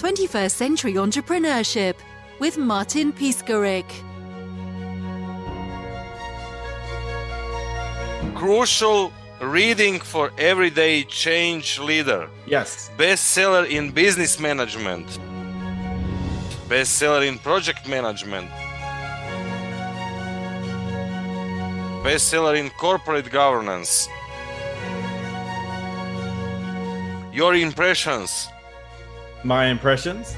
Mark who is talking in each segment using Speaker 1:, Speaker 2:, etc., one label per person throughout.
Speaker 1: 21st Century Entrepreneurship with Martin Piskarik.
Speaker 2: Crucial reading for everyday change leader.
Speaker 3: Yes.
Speaker 2: Bestseller in business management. Bestseller in project management. Bestseller in corporate governance. Your impressions.
Speaker 3: My impressions?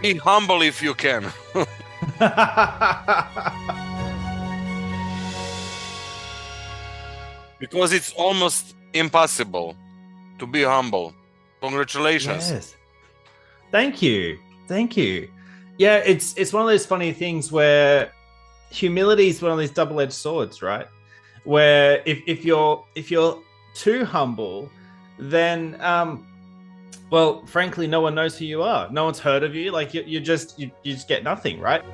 Speaker 2: Be humble if you can. Because it's almost impossible to be humble. Congratulations.
Speaker 3: Yes. Thank you. Thank you. Yeah, it's one of those funny things where humility is one of these double-edged swords, right? Where if you're too humble, then well, frankly, no one knows who you are. No one's heard of you. Like you just get nothing, right?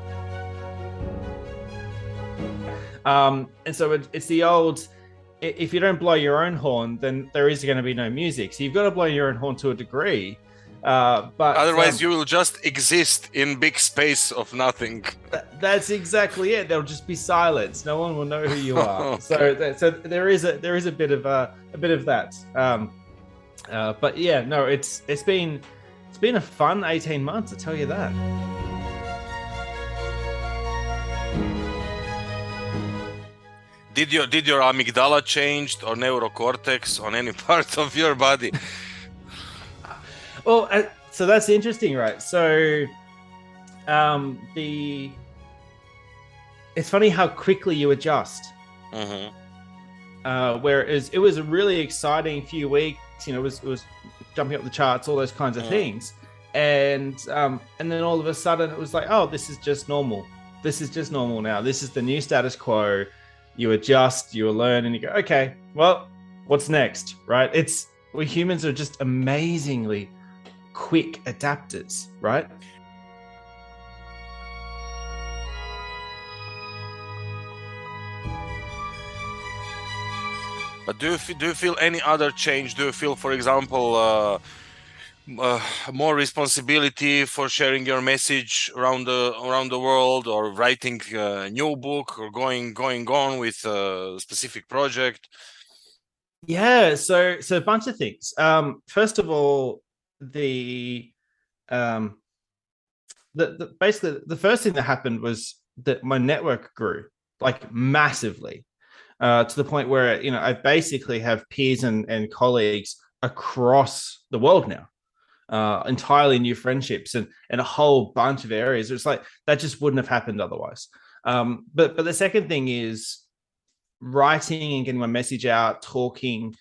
Speaker 3: And so it's the old, if you don't blow your own horn, then there is going to be no music. So you've got to blow your own horn to a degree. But
Speaker 2: otherwise you will just exist in big space of nothing.
Speaker 3: That's exactly it. There'll just be silence. No one will know who you are. Okay. So there is a bit of that. But yeah, no, it's been a fun 18 months, I tell you that.
Speaker 2: Did your amygdala changed or neurocortex on any part of your body?
Speaker 3: Well, so that's interesting, right? So, it's funny how quickly you adjust.
Speaker 2: Mm-hmm.
Speaker 3: Whereas it was a really exciting few weeks. You know, it was jumping up the charts, all those kinds of things, and then all of a sudden it was like, oh, this is just normal. This is just normal now. This is the new status quo. You adjust, you learn, and you go, okay, well, what's next, right? We humans are just amazingly quick adapters, right?
Speaker 2: But do you feel any other change? Do you feel, for example, more responsibility for sharing your message around the world, or writing a new book, or going on with a specific project?
Speaker 3: Yeah, so a bunch of things. First of all, basically the first thing that happened was that my network grew like massively, to the point where, you know, I basically have peers and colleagues across the world now. Entirely new friendships and a whole bunch of areas. It's like that just wouldn't have happened otherwise. But the second thing is writing and getting my message out, talking,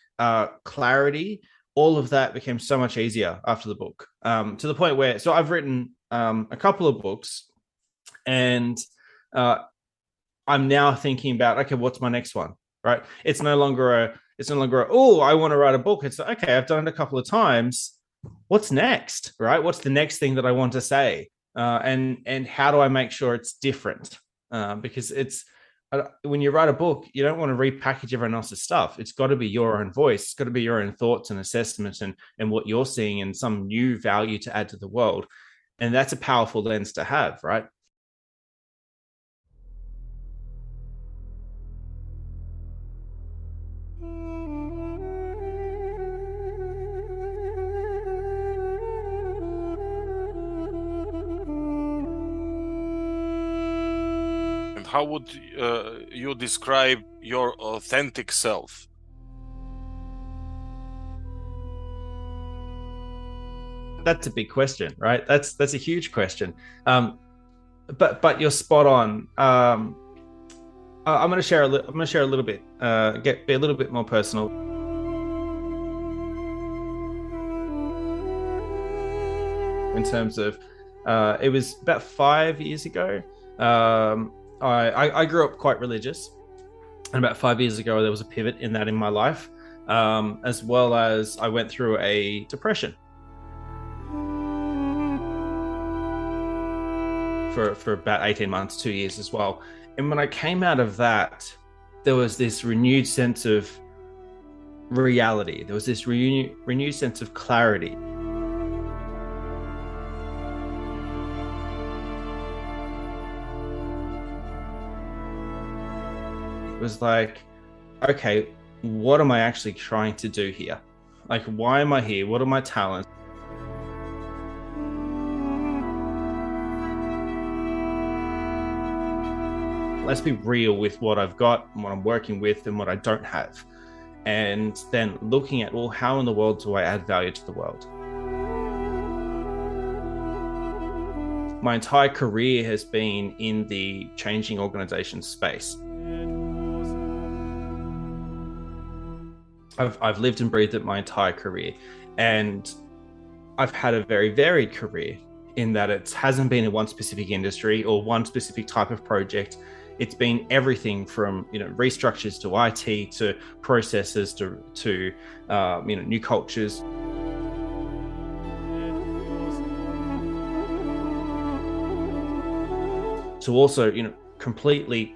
Speaker 3: clarity. All of that became so much easier after the book, to the point where, so I've written a couple of books, and I'm now thinking about, okay, what's my next one, right? It's no longer oh, I want to write a book. It's okay, I've done it a couple of times. What's next, right? What's the next thing that I want to say? And how do I make sure it's different? Because when you write a book, you don't want to repackage everyone else's stuff. It's got to be your own voice. It's got to be your own thoughts and assessments and what you're seeing, and some new value to add to the world. And that's a powerful lens to have, right?
Speaker 2: How would you describe your authentic self?
Speaker 3: That's a big question, right? That's a huge question. But you're spot on. I'm going to share a little bit. Be a little bit more personal. In terms of, it was about 5 years ago. I grew up quite religious, and about 5 years ago there was a pivot in my life, as well as I went through a depression for about 18 months, 2 years as well. And when I came out of that, there was this renewed sense of reality. There was this renewed sense of clarity. was like, okay, what am I actually trying to do here? Like, why am I here? What are my talents? Let's be real with what I've got and what I'm working with and what I don't have. And then looking at, well, how in the world do I add value to the world? My entire career has been in the changing organization space. I've lived and breathed it my entire career, and I've had a very varied career in that it hasn't been in one specific industry or one specific type of project. It's been everything from restructures to IT to processes to new cultures. To also completely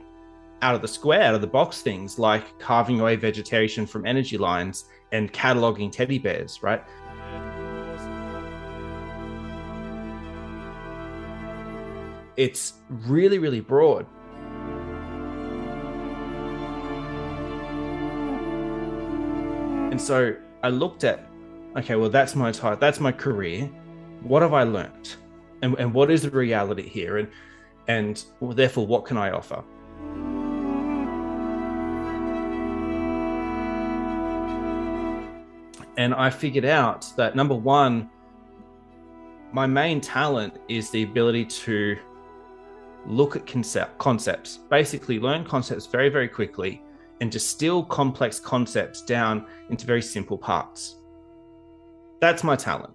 Speaker 3: out of the square, out of the box things like carving away vegetation from energy lines and cataloging teddy bears, right? It's really, really broad. And so I looked at, okay, well, that's my type, that's my career. What have I learned? And what is the reality here? And well, therefore, what can I offer? And I figured out that, number one, my main talent is the ability to look at concepts, basically learn concepts very, very quickly and distill complex concepts down into very simple parts. That's my talent.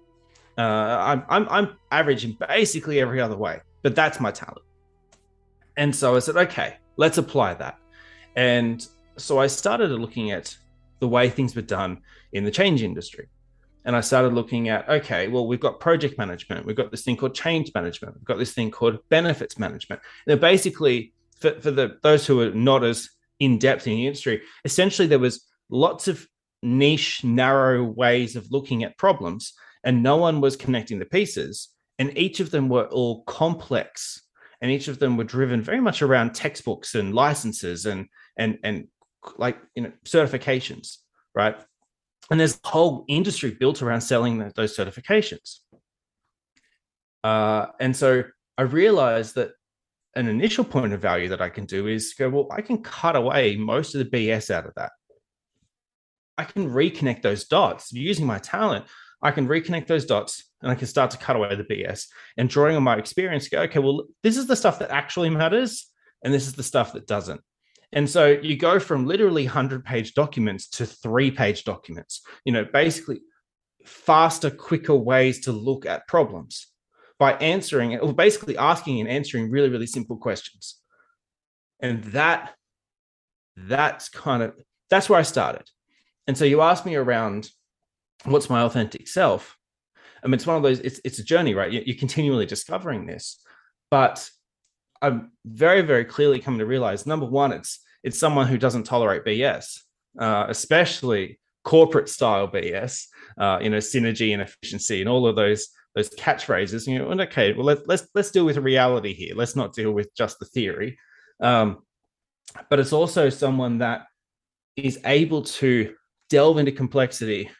Speaker 3: I'm average in basically every other way, but that's my talent. And so I said, okay, let's apply that. And so I started looking at the way things were done in the change industry. And I started looking at, okay, well, we've got project management. We've got this thing called change management. We've got this thing called benefits management. And basically, for those who are not as in-depth in the industry, essentially there was lots of niche, narrow ways of looking at problems, and no one was connecting the pieces. And each of them were all complex, and each of them were driven very much around textbooks and licenses and like certifications, right? And there's a whole industry built around selling those certifications. And so I realized that an initial point of value that I can do is go, well, I can cut away most of the BS out of that. I can reconnect those dots using my talent. I can reconnect those dots and I can start to cut away the BS and drawing on my experience, go, okay, well, this is the stuff that actually matters. And this is the stuff that doesn't. And so you go from literally 100-page documents to 3-page documents, basically faster, quicker ways to look at problems by answering it, or basically asking and answering really, really simple questions. And that's where I started. And so you asked me around what's my authentic self. I mean, it's one of those, it's a journey, right? You're continually discovering this, but I'm very, very clearly coming to realize, number one, it's someone who doesn't tolerate BS, especially corporate style BS, synergy and efficiency and all of those catchphrases. And okay, well, let's deal with the reality here. Let's not deal with just the theory. But it's also someone that is able to delve into complexity,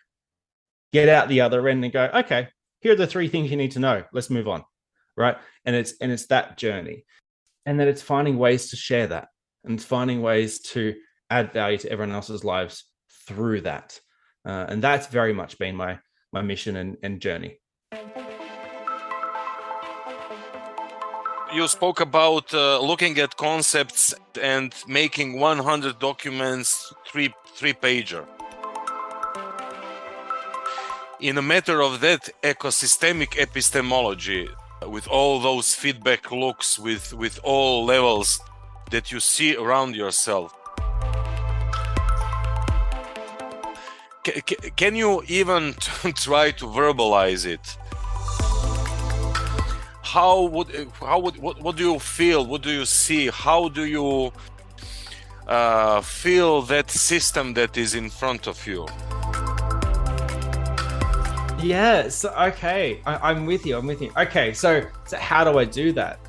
Speaker 3: get out the other end and go, okay, here are the 3 things you need to know. Let's move on, right? And it's that journey. And then it's finding ways to share that and finding ways to add value to everyone else's lives through that. And that's very much been my mission and journey.
Speaker 2: You spoke about looking at concepts and making 100 documents, three-pager. In a matter of that ecosystemic epistemology, with all those feedback loops, with all levels that you see around yourself, can you even try to verbalize it? What do you feel? What do you see? How do you feel that system that is in front of you?
Speaker 3: Yeah, so okay, I'm with you. Okay, so how do I do that?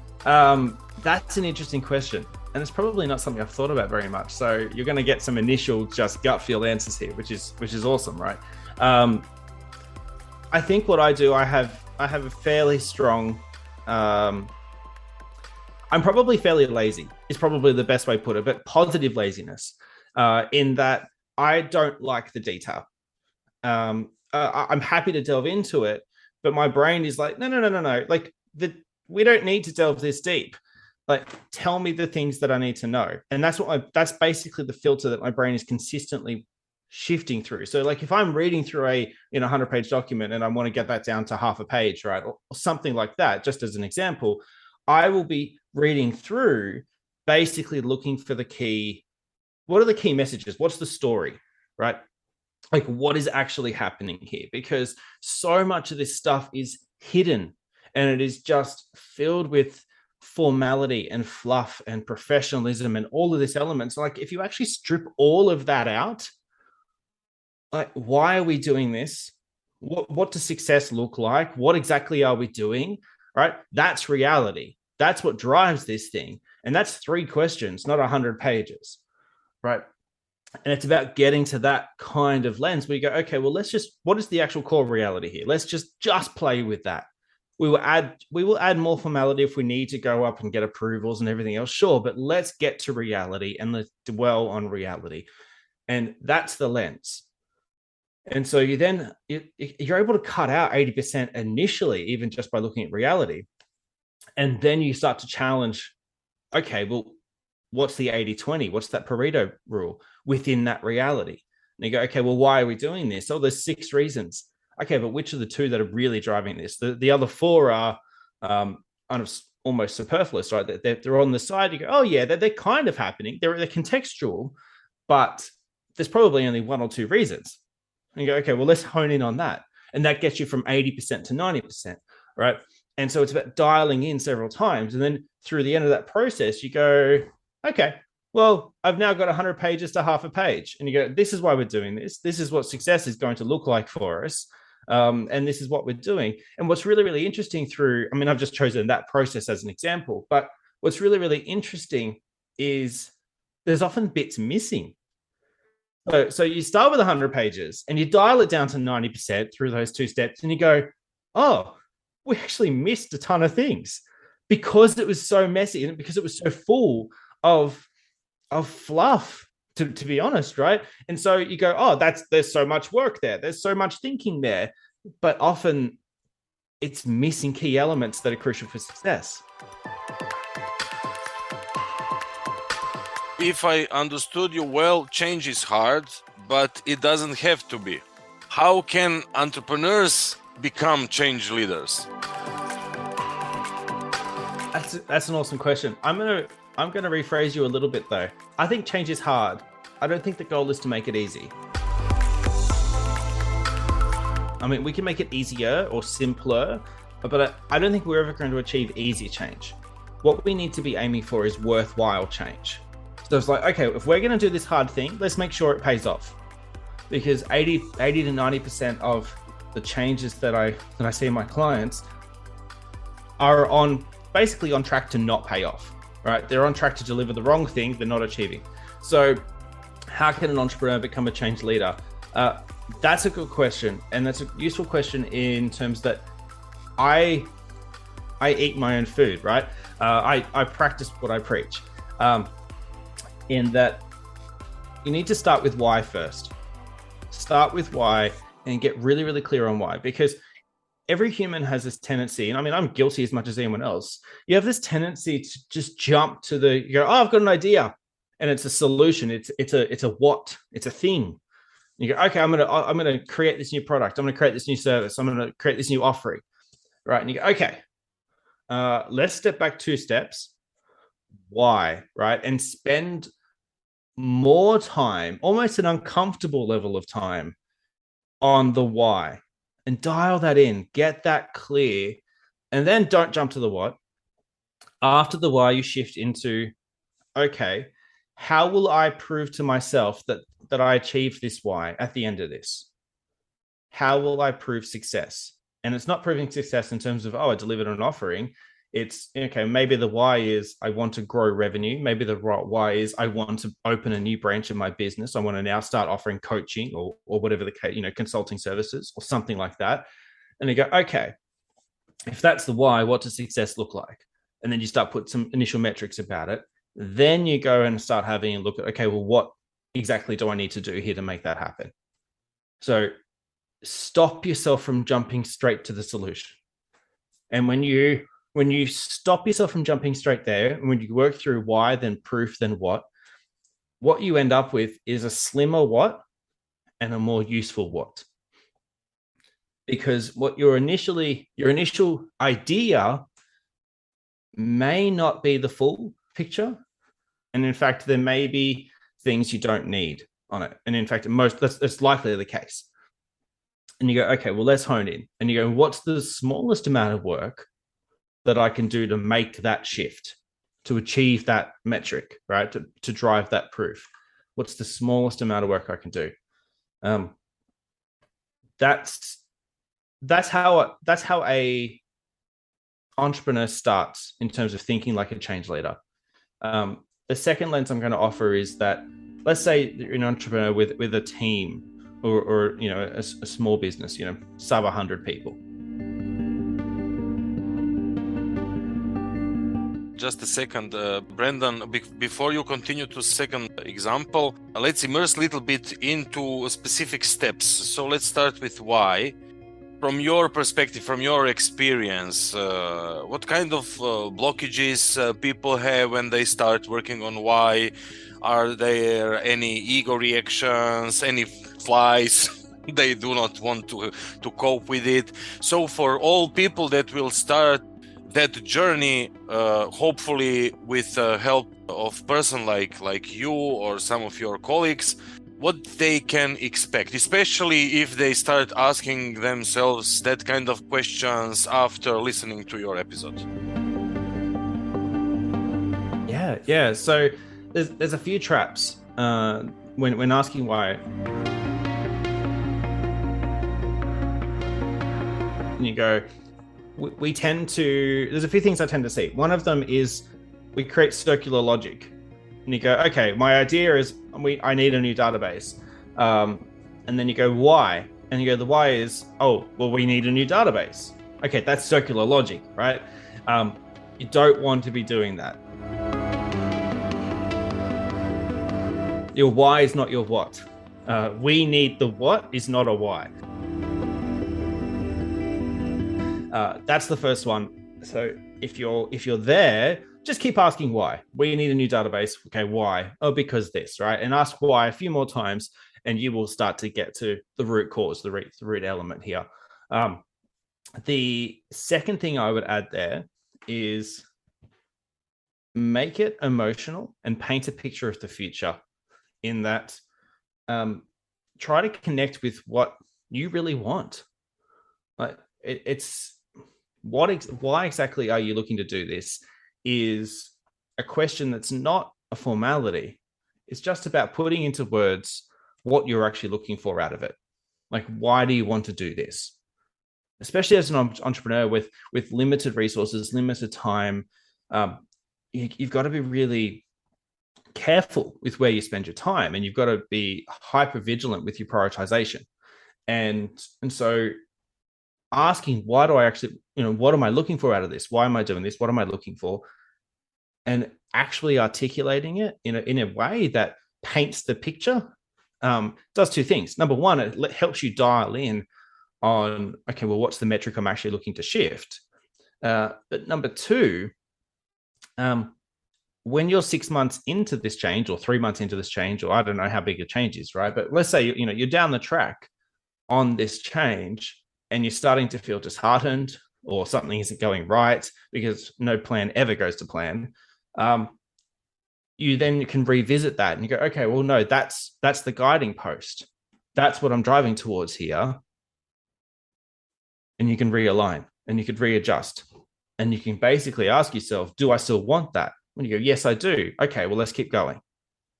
Speaker 3: That's an interesting question. And it's probably not something I've thought about very much. So you're going to get some initial just gut feel answers here, which is awesome, right? I think what I do, I have a fairly strong. I'm probably fairly lazy. Is probably the best way to put it, but positive laziness, in that I don't like the detail. I'm happy to delve into it, but my brain is like, no. Like we don't need to delve this deep. Like, tell me the things that I need to know. And that's basically the filter that my brain is consistently shifting through. So like if I'm reading through a 100-page document and I want to get that down to half a page, right, or something like that, just as an example, I will be reading through, basically looking for what are the key messages? What's the story, right? Like, what is actually happening here? Because so much of this stuff is hidden and it is just filled with formality and fluff and professionalism and all of these elements. Like, if you actually strip all of that out, like, why are we doing this? What does success look like? What exactly are we doing? Right? That's reality. That's what drives this thing. And that's 3 questions, not 100 pages. Right? And it's about getting to that kind of lens where you go, okay, well, what is the actual core reality here? Let's just play with that. We will add more formality if we need to go up and get approvals and everything else. Sure. But let's get to reality and let's dwell on reality. And that's the lens. And so you're able to cut out 80% initially, even just by looking at reality. And then you start to challenge, okay, well, what's the 80-20? What's that Pareto rule within that reality? And you go, okay, well, why are we doing this? Oh, there's 6 reasons. Okay, but which are the 2 that are really driving this? The other 4 are kind of almost superfluous, right? They're on the side. You go, oh yeah, they're kind of happening. They're contextual, but there's probably only 1 or 2 reasons. And you go, okay, well, let's hone in on that. And that gets you from 80% to 90%, right? And so it's about dialing in several times. And then through the end of that process, you go, okay, well, I've now got 100 pages to half a page. And you go, this is why we're doing this. This is what success is going to look like for us. And this is what we're doing. And what's really, really interesting I've just chosen that process as an example, but what's really, really interesting is there's often bits missing. So you start with 100 pages and you dial it down to 90% through those 2 steps and you go, oh, we actually missed a ton of things because it was so messy and because it was so full of fluff, to be honest, right? And so you go, oh, there's so much work there. There's so much thinking there. But often it's missing key elements that are crucial for success.
Speaker 2: If I understood you well, change is hard, but it doesn't have to be. How can entrepreneurs become change leaders?
Speaker 3: That's an awesome question. I'm gonna rephrase you a little bit though. I think change is hard. I don't think the goal is to make it easy. I mean, we can make it easier or simpler, but I don't think we're ever going to achieve easy change. What we need to be aiming for is worthwhile change. So it's like, okay, if we're going to do this hard thing, let's make sure it pays off. Because 80 to 90% of the changes that I see in my clients are basically on track to not pay off, right? They're on track to deliver the wrong thing they're not achieving. So how can an entrepreneur become a change leader? That's a good question. And that's a useful question in terms that I eat my own food, right? I practice what I preach. In that you need to start with why first. Start with why and get really, really clear on why. Because every human has this tendency, and I mean, I'm guilty as much as anyone else. You have this tendency to just jump to you go, oh, I've got an idea. And it's a solution. It's a what? It's a thing. You go, okay, I'm gonna create this new product. I'm gonna create this new service. I'm gonna create this new offering. Right. And you go, okay, let's step back 2 steps. Why? Right. And spend more time, almost an uncomfortable level of time, on the why, and dial that in, get that clear, and then don't jump to the what. After the why, you shift into, okay, how will I prove to myself that I achieved this why at the end of this? How will I prove success? And it's not proving success in terms of, oh, I delivered an offering. It's okay. Maybe the why is I want to grow revenue. Maybe the why is I want to open a new branch of my business. I want to now start offering coaching or whatever the case, consulting services or something like that. And you go, okay, if that's the why, what does success look like? And then you start put some initial metrics about it. Then you go and start having a look at, okay, well, what exactly do I need to do here to make that happen? So stop yourself from jumping straight to the solution. And when you stop yourself from jumping straight there, and when you work through why, then proof, then what you end up with is a slimmer what and a more useful what. Because what your initial idea may not be the full picture. And in fact, there may be things you don't need on it. And in fact, that's likely the case. And you go, okay, well, let's hone in. And you go, what's the smallest amount of work that I can do to make that shift, to achieve that metric, right? To drive that proof. What's the smallest amount of work I can do? That's how a entrepreneur starts in terms of thinking like a change leader. The second lens I'm going to offer is that, let's say you're an entrepreneur with a team or a small business, sub 100 people.
Speaker 2: Just a second, Brendon, before you continue to second example, let's immerse a little bit into specific steps. So let's start with why. From your perspective, from your experience, what kind of blockages people have when they start working on why? Are there any ego reactions, any flies they do not want to cope with it? So for all people that will start that journey, hopefully with the help of person like you or some of your colleagues, what they can expect, especially if they start asking themselves that kind of questions after listening to your episode.
Speaker 3: Yeah. So there's a few traps when asking why. And you go, we tend to, there's a few things I tend to see. One of them is we create circular logic. And you go, okay, my idea is I need a new database. And then you go, why? And you go, the why is, we need a new database. Okay, that's circular logic, right? You don't want to be doing that. Your why is not your what. We need the what is not a why. That's the first one. So if you're there, just keep asking why. We need a new database. Okay, why? Oh, because this, right? And ask why a few more times, and you will start to get to the root cause, the root element here. The second thing I would add there is make it emotional and paint a picture of the future. In that, try to connect with what you really want. Like why exactly are you looking to do this? Is a question that's not a formality. It's just about putting into words what you're actually looking for out of it. Like, why do you want to do this? Especially as an entrepreneur with limited resources, limited time, you've got to be really careful with where you spend your time, and you've got to be hyper vigilant with your prioritization. And so asking, why do I actually, what am I looking for out of this? Why am I doing this? What am I looking for? And actually articulating it in a way that paints the picture, does two things. Number one, it helps you dial in on, okay, well, what's the metric I'm actually looking to shift? But number two, when you're 6 months into this change or 3 months into this change, or I don't know how big a change is, right? But let's say, you're down the track on this change and you're starting to feel disheartened or something isn't going right, because no plan ever goes to plan. You then can revisit that and you go, okay, well, no, that's the guiding post. That's what I'm driving towards here. And you can realign and you could readjust. And you can basically ask yourself, do I still want that? When you go, yes, I do. Okay, well, let's keep going,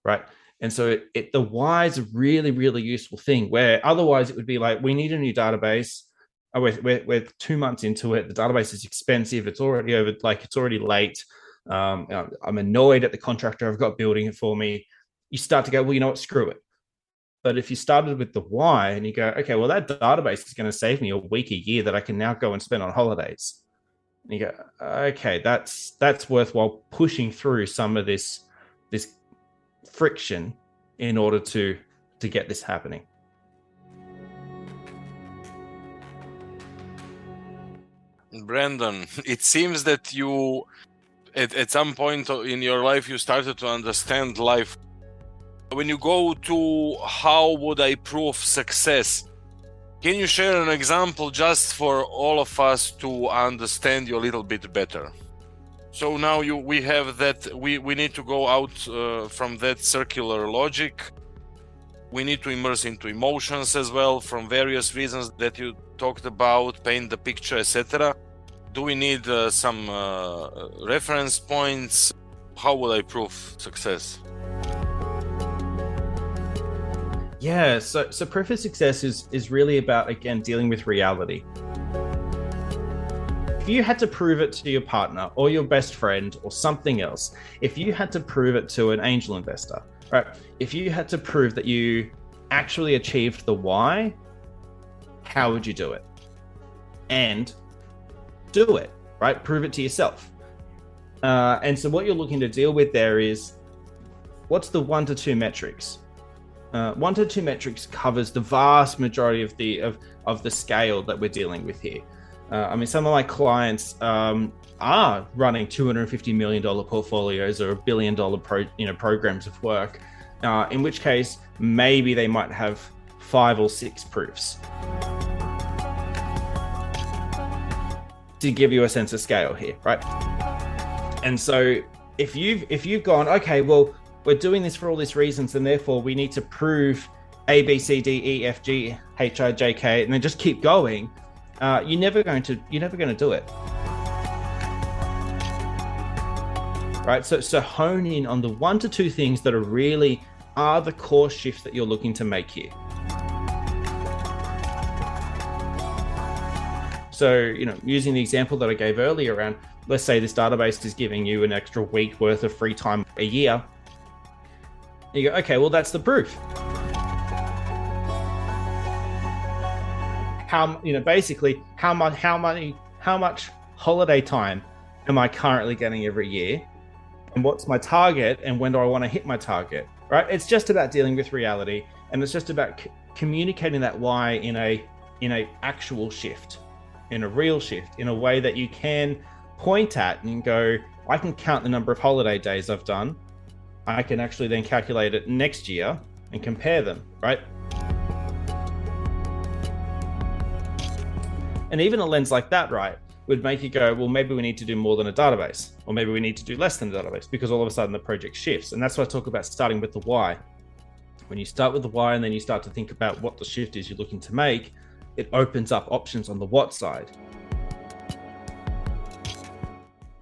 Speaker 3: right? And so the why is a really, really useful thing, where otherwise it would be like, we need a new database. we're 2 months into it. The database is expensive. It's already over, like it's already late. I'm annoyed at the contractor I've got building it for me. You start to go, well, you know what, screw it. But if you started with the why and you go, okay, well, that database is going to save me a week, a year that I can now go and spend on holidays. And you go, okay, that's worthwhile pushing through some of this friction in order to get this happening.
Speaker 2: Brendon, it seems that you, at some point in your life, you started to understand life. When you go to how would I prove success, can you share an example just for all of us to understand you a little bit better? So now we have that, we need to go out from that circular logic. We need to immerse into emotions as well, from various reasons that you talked about, paint the picture, etc. Do we need some reference points? How will I prove success?
Speaker 3: Yeah, so proof of success is really about, again, dealing with reality. If you had to prove it to your partner or your best friend or something else, if you had to prove it to an angel investor, right? If you had to prove that you actually achieved the why, how would you do it? And do it, right? Prove it to yourself. And so what you're looking to deal with there is, what's the 1 to 2 metrics? 1 to 2 metrics covers the vast majority of the scale that we're dealing with here. I mean, some of my clients are running $250 million portfolios or $1 billion programs of work, in which case maybe they might have 5 or 6 proofs. To give you a sense of scale here, right? And so if you've gone, okay, well, we're doing this for all these reasons, and therefore we need to prove A, B, C, D, E, F, G, H, I, J, K, and then just keep going. You're never going to do it, right? So hone in on the 1 to 2 things that are the core shift that you're looking to make here. So, using the example that I gave earlier around, let's say this database is giving you an extra week worth of free time a year. You go, okay, well, that's the proof. Basically, how much holiday time am I currently getting every year? And what's my target? And when do I want to hit my target? Right? It's just about dealing with reality, and it's just about communicating that why in a actual shift, in a real shift, in a way that you can point at and go, I can count the number of holiday days I've done. I can actually then calculate it next year and compare them, right? And even a lens like that, right, would make you go, well, maybe we need to do more than a database, or maybe we need to do less than a database, because all of a sudden the project shifts. And that's what I talk about, starting with the why. When you start with the why and then you start to think about what the shift is you're looking to make, it opens up options on the what side.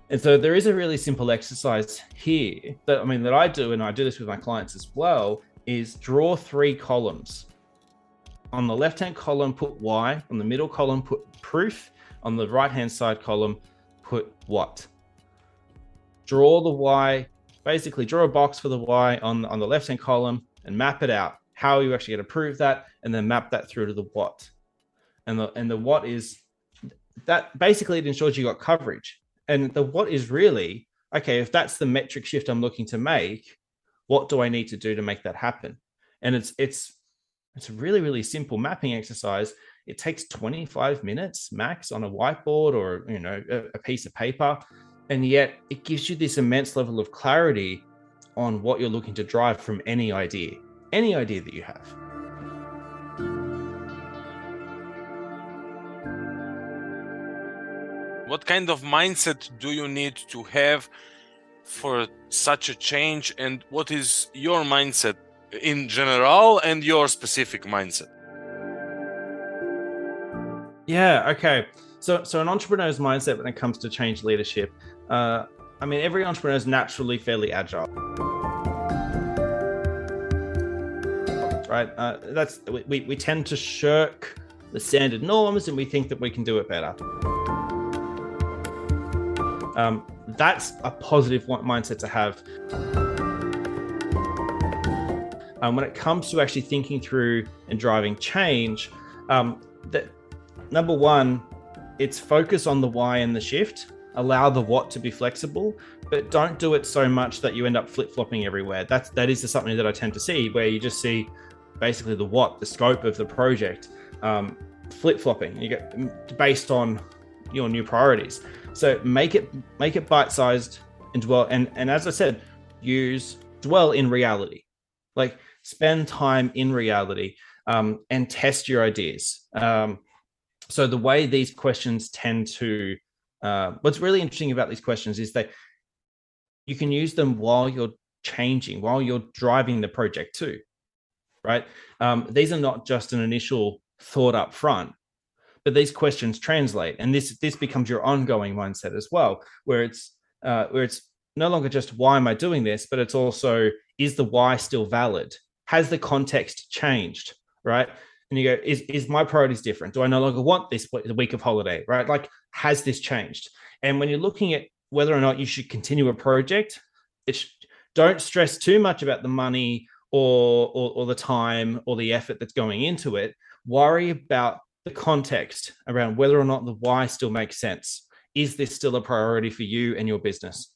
Speaker 3: And so there is a really simple exercise here that I do, and I do this with my clients as well, is draw 3 columns. On the left-hand column, put why. On the middle column, put proof. On the right-hand side column, put what. Draw the why, basically draw a box for the why on the left-hand column and map it out. How are you actually going to prove that? And then map that through to the what. And the what is, that basically it ensures you got coverage. And the what is really, okay, if that's the metric shift I'm looking to make, what do I need to do to make that happen? And it's a really, really simple mapping exercise. It takes 25 minutes max on a whiteboard or a piece of paper. And yet it gives you this immense level of clarity on what you're looking to drive from any idea that you have.
Speaker 2: What kind of mindset do you need to have for such a change, and what is your mindset in general and your specific mindset?
Speaker 3: Yeah, okay. So an entrepreneur's mindset when it comes to change leadership, every entrepreneur is naturally fairly agile. Right? We tend to shirk the standard norms and we think that we can do it better. That's a positive mindset to have. When it comes to actually thinking through and driving change, that number one, it's focus on the why and the shift. Allow the what to be flexible, but don't do it so much that you end up flip-flopping everywhere. That is something that I tend to see, where you just see basically the what, the scope of the project, flip-flopping. You get based on your new priorities. So make it bite-sized and dwell. And as I said, dwell in reality. Like spend time in reality and test your ideas. So the way these questions tend to what's really interesting about these questions is that you can use them while you're changing, while you're driving the project too, right? These are not just an initial thought up front, but these questions translate, and this becomes your ongoing mindset as well, where it's no longer just why am I doing this, but it's also, is the why still valid? Has the context changed, right? And you go, is my priorities different? Do I no longer want the week of holiday, right? Like, has this changed? And when you're looking at whether or not you should continue a project, don't stress too much about the money or the time or the effort that's going into it. Worry about the context around whether or not the why still makes sense. Is this still a priority for you and your business?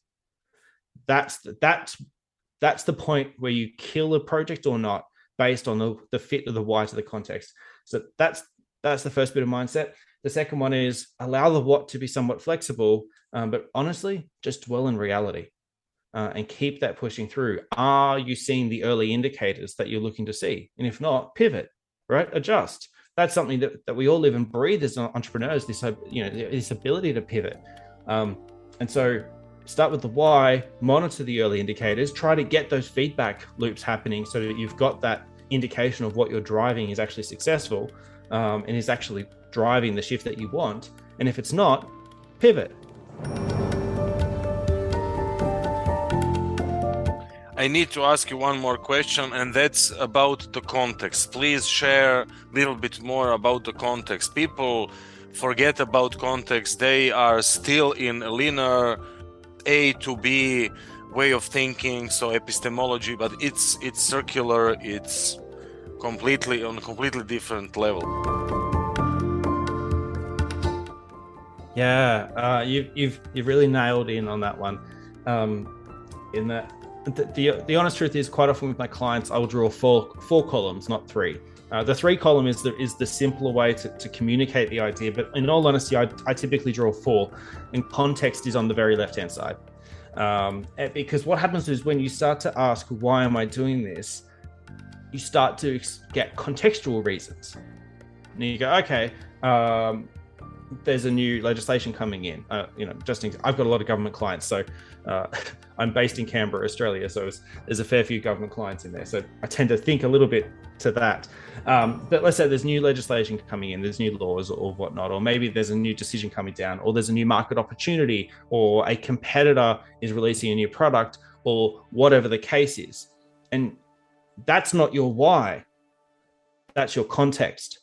Speaker 3: That's the point where you kill a project or not, based on the fit of the why to the context. So that's the first bit of mindset. The second one is allow the what to be somewhat flexible, but honestly, just dwell in reality and keep that pushing through. Are you seeing the early indicators that you're looking to see? And if not, pivot, right? Adjust. That's something that we all live and breathe as entrepreneurs, this ability to pivot. And so start with the why, monitor the early indicators, try to get those feedback loops happening so that you've got that indication of what you're driving is actually successful and is actually driving the shift that you want. And if it's not, pivot.
Speaker 2: I need to ask you one more question, and that's about the context. Please share a little bit more about the context. People forget about context. They are still in a linear A to B way of thinking, so epistemology, but it's circular. It's completely on a completely different level.
Speaker 3: Yeah, you've really nailed in on that one. In that, the honest truth is, quite often with my clients, I will draw four columns, not three. The three column is the simpler way to communicate the idea, but in all honesty, I typically draw four, and context is on the very left-hand side. Because what happens is when you start to ask, why am I doing this? You start to get contextual reasons. And you go, okay, there's a new legislation coming in. I've got a lot of government clients, so I'm based in Canberra, Australia, so there's a fair few government clients in there. So I tend to think a little bit to that. But let's say there's new legislation coming in, there's new laws or whatnot, or maybe there's a new decision coming down, or there's a new market opportunity, or a competitor is releasing a new product, or whatever the case is. And that's not your why, that's your context.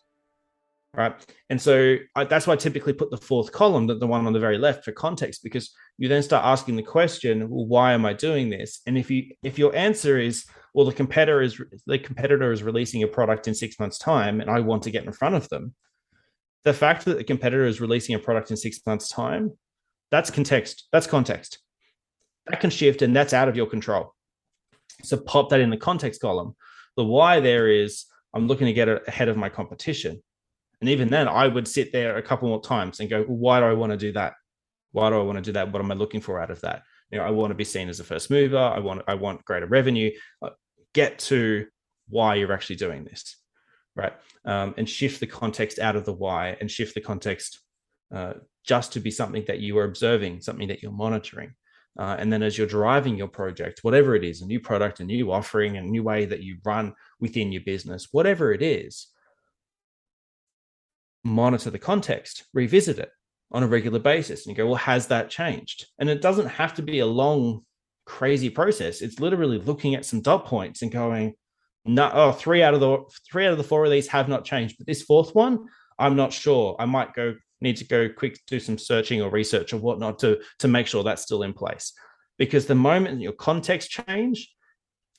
Speaker 3: Right. And so that's why I typically put the fourth column, the one on the very left, for context, because you then start asking the question, well, why am I doing this? And if your answer is, well, the competitor is releasing a product in 6 months' time and I want to get in front of them, the fact that the competitor is releasing a product in 6 months' time, that's context. That's context. That can shift, and that's out of your control. So pop that in the context column. The why there is, I'm looking to get ahead of my competition. And even then, I would sit there a couple more times and go, well, why do I want to do that? Why do I want to do that? What am I looking for out of that? I want to be seen as a first mover. I want greater revenue. Get to why you're actually doing this, right? And shift the context out of the why and shift the context just to be something that you are observing, something that you're monitoring. And then as you're driving your project, whatever it is, a new product, a new offering, a new way that you run within your business, whatever it is, monitor the context, revisit it on a regular basis, and you go, well, has that changed? And it doesn't have to be a long, crazy process. It's literally looking at some dot points and going, no, three out of the four of these have not changed, but this fourth one, I'm not sure. I might need to go quick, do some searching or research or whatnot to make sure that's still in place. Because the moment your context change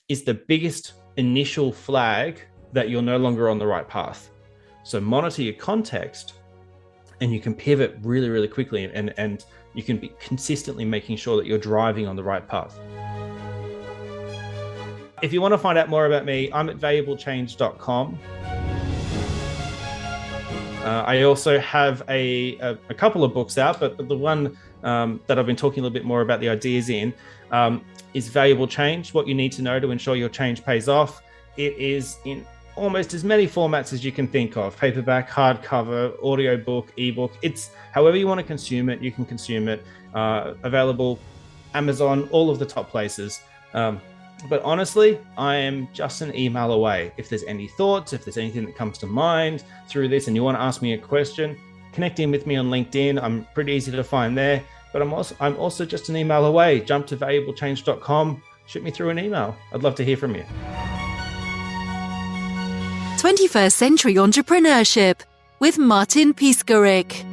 Speaker 3: is the biggest initial flag that you're no longer on the right path. So monitor your context, and you can pivot really, really quickly, and you can be consistently making sure that you're driving on the right path. If you want to find out more about me, I'm at valuablechange.com. I also have a couple of books out, but the one that I've been talking a little bit more about the ideas in is Valuable Change, What You Need to Know to Ensure Your Change Pays Off. It is in almost as many formats as you can think of: paperback, hardcover, audiobook, ebook. It's however you want to consume it, you can consume it. Available Amazon, all of the top places. But honestly, I am just an email away. If there's any thoughts, if there's anything that comes to mind through this and you want to ask me a question, connect in with me on LinkedIn. I'm pretty easy to find there. But I'm also just an email away. Jump to valuablechange.com, shoot me through an email. I'd love to hear from you.
Speaker 1: 21st Century Entrepreneurship with Martin Piskarik.